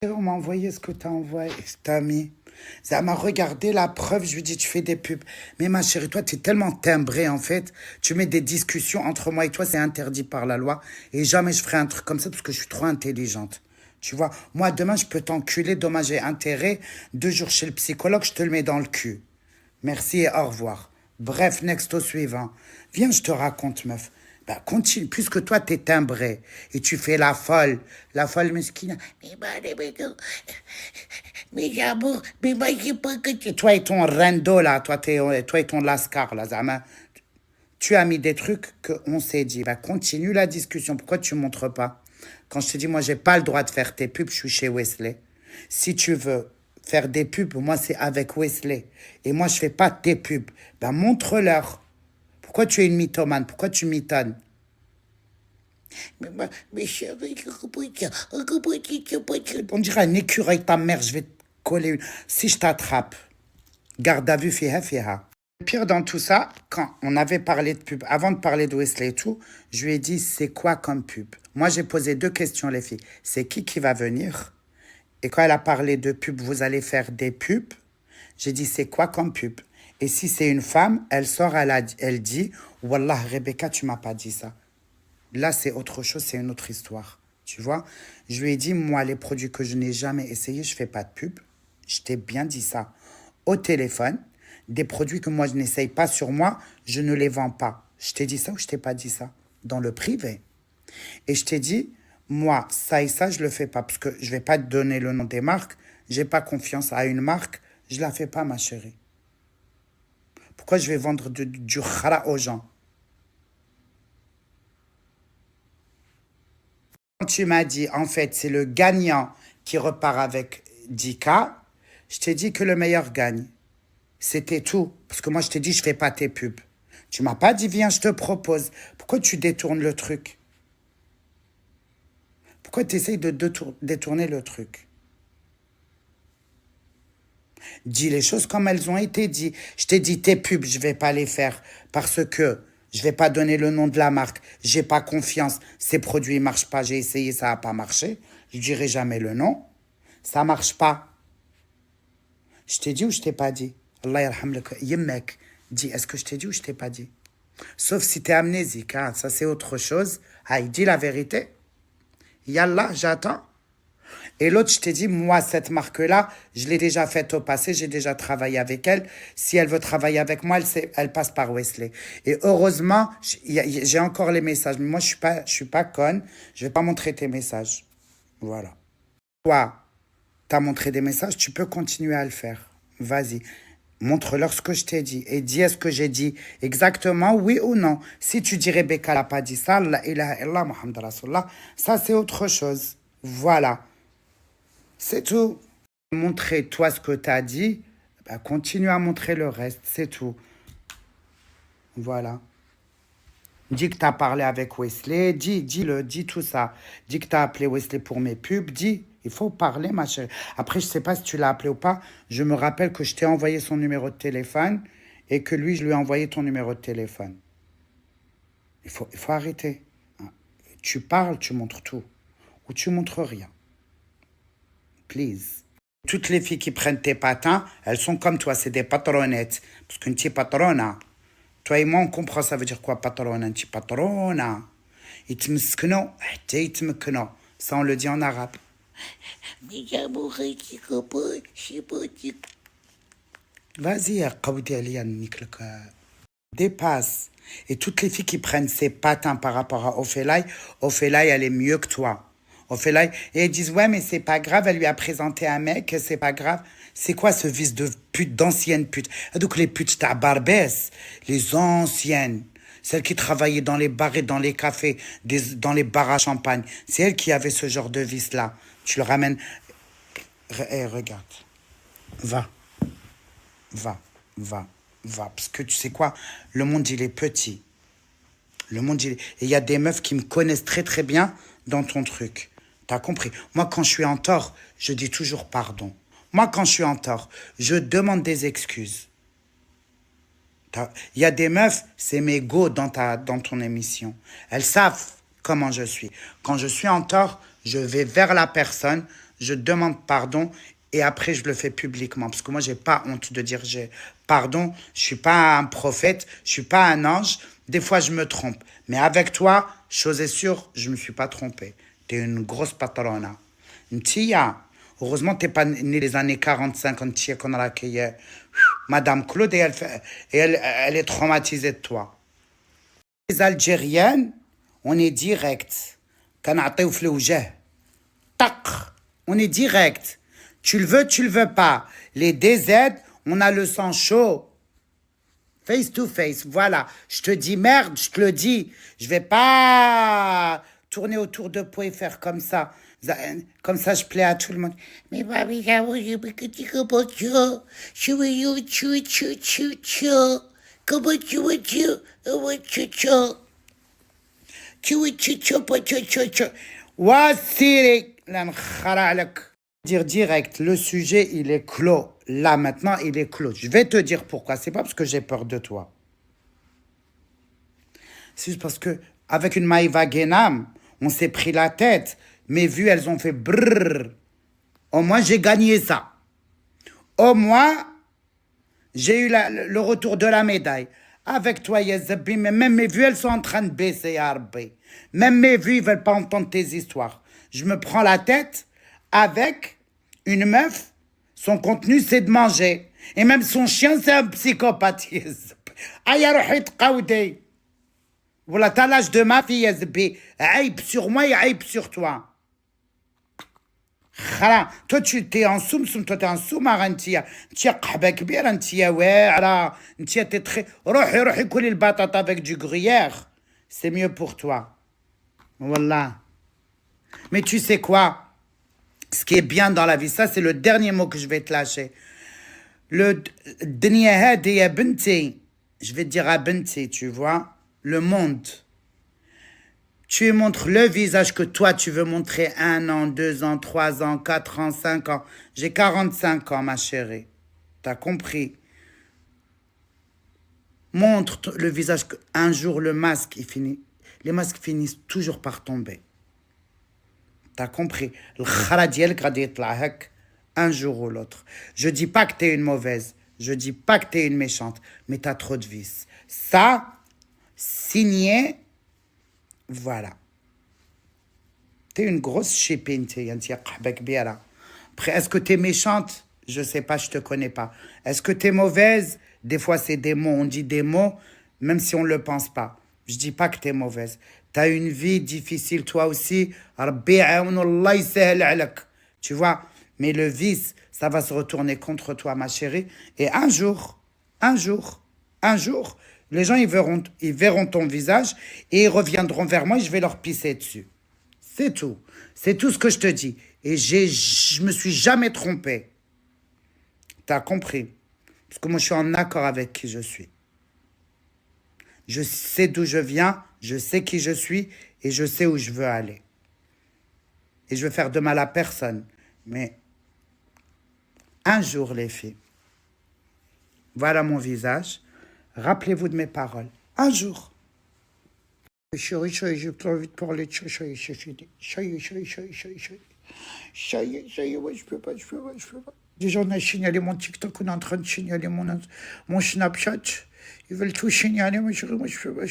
On m'a envoyé ce que t'as envoyé, t'as mis. Ça m'a regardé la preuve, je lui dis, tu fais des pubs. Mais ma chérie, toi, t'es tellement timbrée, en fait. Tu mets des discussions entre moi et toi, c'est interdit par la loi. Et jamais je ferai un truc comme ça parce que je suis trop intelligente. Tu vois, moi, demain, je peux t'enculer, dommage et intérêt. 2 jours chez le psychologue, je te le mets dans le cul. Merci et au revoir. Bref, next au suivant. Viens, je te raconte, meuf. Bah, continue, puisque toi, t'es timbré et tu fais la folle mesquine. Mais j'amour, mais moi, j'ai pas que tu... Toi et ton rando, là, toi et ton lascar, là, Zama. Tu as mis des trucs qu'on s'est dit. Bah, continue la discussion. Pourquoi tu montres pas? Quand je te dis, moi, j'ai pas le droit de faire tes pubs, je suis chez Wesley. Si tu veux faire des pubs, moi, c'est avec Wesley. Et moi, je fais pas tes pubs. Ben, montre-leur. Pourquoi tu es une mythomane? Pourquoi tu mitonnes? Mais chérie, on dirait un écureuil, ta mère, je vais te coller une. Si je t'attrape, garde à vue, fiha, fiha. Le pire dans tout ça, quand on avait parlé de pub, avant de parler de Wesley et tout, je lui ai dit, c'est quoi comme pub? Moi, j'ai posé 2 questions, les filles. C'est qui va venir? Et quand elle a parlé de pub, vous allez faire des pubs. J'ai dit, c'est quoi comme pub? Et si c'est une femme, elle sort, elle dit, Wallah, Rebecca, tu m'as pas dit ça. Là, c'est autre chose, c'est une autre histoire. Tu vois? Je lui ai dit, moi, les produits que je n'ai jamais essayés, je fais pas de pub. Je t'ai bien dit ça. Au téléphone, des produits que moi, je n'essaye pas sur moi, je ne les vends pas. Je t'ai dit ça ou je t'ai pas dit ça? Dans le privé. Et je t'ai dit, moi, ça et ça, je le fais pas. Parce que je vais pas te donner le nom des marques. J'ai pas confiance à une marque. Je la fais pas, ma chérie. Pourquoi je vais vendre du khara aux gens? Quand tu m'as dit, en fait, c'est le gagnant qui repart avec 10K, je t'ai dit que le meilleur gagne. C'était tout. Parce que moi, je t'ai dit, je fais pas tes pubs. Tu m'as pas dit, viens, je te propose. Pourquoi tu détournes le truc? Pourquoi tu essayes de détourner le truc? Dis les choses comme elles ont été dites. Je t'ai dit, tes pubs, je vais pas les faire parce que je vais pas donner le nom de la marque. J'ai pas confiance. Ces produits ne marchent pas. J'ai essayé, ça a pas marché. Je dirai jamais le nom. Ça marche pas. Je t'ai dit ou je t'ai pas dit? Allah yarham lak yemmek. Dis, est-ce que je t'ai dit ou je t'ai pas dit? Sauf si t'es amnésique, hein. Ça c'est autre chose. Aïe, dis la vérité. Yallah, j'attends. Et l'autre, je t'ai dit, moi, cette marque-là, je l'ai déjà faite au passé, j'ai déjà travaillé avec elle. Si elle veut travailler avec moi, elle passe par Wesley. Et heureusement, j'ai encore les messages. Mais moi, je suis pas conne. Je vais pas montrer tes messages. Voilà. Toi, t'as montré des messages, tu peux continuer à le faire. Vas-y. Montre-leur ce que je t'ai dit. Et dis est-ce que j'ai dit exactement oui ou non. Si tu dis Rebecca n'a pas dit ça, la ilaha illallah, Muhammad Rasulullah, ça c'est autre chose. Voilà. C'est tout. Montrer toi ce que tu as dit, bah, continue à montrer le reste, c'est tout. Voilà. Dis que tu as parlé avec Wesley, dis tout ça. Dis que tu as appelé Wesley pour mes pubs, dis. Il faut parler, ma chérie. Après, je ne sais pas si tu l'as appelé ou pas. Je me rappelle que je t'ai envoyé son numéro de téléphone et que lui, je lui ai envoyé ton numéro de téléphone. Il faut arrêter. Tu parles, tu montres tout. Ou tu montres rien. Please. Toutes les filles qui prennent tes patins, elles sont comme toi, c'est des patronnettes. Parce qu'une petite patrona, toi et moi, on comprend ça veut dire quoi, patrona, une petite patrona. يتمسكنوا حتى يتمكنوا. Ça, on le dit en arabe. Mais j'aimerais qu'il comprenne, je sais pas. Vas-y, يا قودي عليا نيك لك. Dépasse. Et toutes les filles qui prennent ces patins par rapport à Ophélie, elle est mieux que toi. Ophélie, et elles disent, ouais, mais c'est pas grave, elle lui a présenté un mec, c'est pas grave. C'est quoi ce vice de pute, d'ancienne pute? Donc les putes à Barbès, les anciennes, celles qui travaillaient dans les bars et dans les cafés, dans les bars à champagne, c'est elles qui avaient ce genre de vice-là. Tu le ramènes. Regarde. Va. Va, va, va. Parce que tu sais quoi? Le monde, il est petit. Le monde, il est... Et il y a des meufs qui me connaissent très, très bien dans ton truc. T'as compris? Moi, quand je suis en tort, je dis toujours pardon. Moi, quand je suis en tort, je demande des excuses. Il y a des meufs, c'est mes go dans ton émission. Elles savent comment je suis. Quand je suis en tort, je vais vers la personne, je demande pardon et après je le fais publiquement. Parce que moi, j'ai pas honte de dire j'ai pardon. Je suis pas un prophète, je suis pas un ange. Des fois, je me trompe. Mais avec toi, chose est sûre, je me suis pas trompé. T'es une grosse patrona. Une tia. Heureusement, t'es pas né les années 40-50 tia qu'on a accueilli. Madame Claude, et elle est traumatisée de toi. Les Algériennes, on est direct. كنعطيو في الوجه. Tac, on est direct. Tu le veux pas. Les DZ, on a le sang chaud. Face to face, voilà. Je te dis merde, je te le dis. Je vais pas tourner autour de peau et faire comme ça. Comme ça, je plais à tout le monde. Mais babi, Wassiri, dire direct, le sujet, il est clos. Là, maintenant, il est clos. Je vais te dire pourquoi. C'est pas parce que j'ai peur de toi. C'est juste parce que, avec une Maïva Genam, on s'est pris la tête. Mes vues, elles ont fait brrr. Au moins, j'ai gagné ça. Au moins, j'ai eu le retour de la médaille. Avec toi, Yazzabi, mais même mes vues, elles sont en train de baisser, ya Rabbi. Même mes vues, ils veulent pas entendre tes histoires. Je me prends la tête avec une meuf. Son contenu, c'est de manger. Et même son chien, c'est un psychopathe, Yazzabi. Aya rohi tqawdi. Voilà, t'as l'âge de ma fille, Yazzabi. Aïb sur moi et aïb sur toi. Toi, tu t'es en soum, toi, t'es en sous-marin, t'es qahba kbir, t'es واعرة, t'es très... روحي كولي البطاطا avec du gruyère. C'est mieux pour toi. Voilà. Mais tu sais quoi? Ce qui est bien dans la vie, ça, c'est le dernier mot que je vais te lâcher. Le dunya hadi ya binti. Je vais te dire à binti, tu vois? Le monde. Tu montres le visage que toi, tu veux montrer 1 an, 2 ans, 3 ans, 4 ans, 5 ans. J'ai 45 ans, ma chérie. T'as compris? Montre le visage qu'un jour, le masque, il finit. Les masques finissent toujours par tomber. T'as compris? Le khara dielk ghadi yitla hek, un jour ou l'autre. Je dis pas que t'es une mauvaise. Je dis pas que t'es une méchante. Mais t'as trop de vices. Ça, signé... Voilà. T'es une grosse chépine, Après, est-ce que t'es méchante? Je sais pas, je te connais pas. Est-ce que t'es mauvaise? Des fois, c'est des mots. On dit des mots, même si on le pense pas. Je dis pas que t'es mauvaise. T'as une vie difficile, toi aussi. Rabbi aoun, Allah yisahel alak. Tu vois? Mais le vice, ça va se retourner contre toi, ma chérie. Et un jour, les gens, ils verront ton visage et ils reviendront vers moi et je vais leur pisser dessus. C'est tout. C'est tout ce que je te dis. Et je me suis jamais trompé. T'as compris? Parce que moi, je suis en accord avec qui je suis. Je sais d'où je viens, je sais qui je suis et je sais où je veux aller. Et je veux faire de mal à personne. Mais un jour, les filles, voilà mon visage. Rappelez-vous de mes paroles. Un jour. Chérie, j'ai trop envie de parler de ça. Chérie, ouais, je peux pas. Déjà, on a signalé mon TikTok, on est en train de signaler mon Snapchat. Ils veulent tout signaler, moi, chérie, moi, je peux pas.